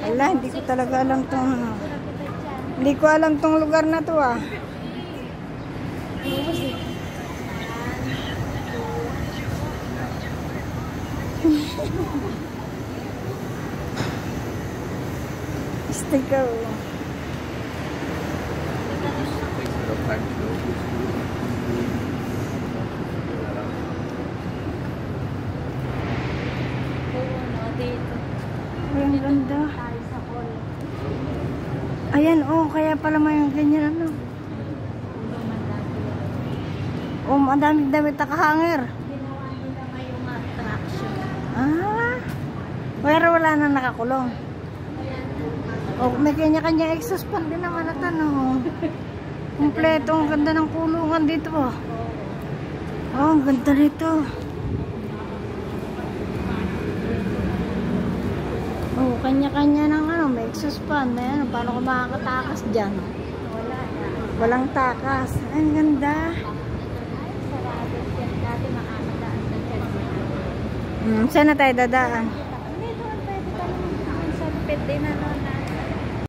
Ala, hindi ko talaga alam tong... Hindi ko alam tong lugar na to ah. Sticker. Ang ganda. Ayan, oh, kaya pala may ganyan ano. Oh, ang daming-damit nakahanger. Ginawa nila ngayong attraction. Ah, pero wala na nakakulong. Oh, may kanya-kanya exhaust fan din naman at ano. Kompleto, ang ganda ng kulungan dito. Oh, ang ganda nito. Oh, kanya-kanya ng ano, may exhaust fan. May ano, paano ko makakatakas dyan? Wala na. Walang takas. Ay, ang ganda. Sarado yan. Dati makakadaan na dyan. Saan na tayo dadaan? Hindi, doon pwede ka naman sa pwede na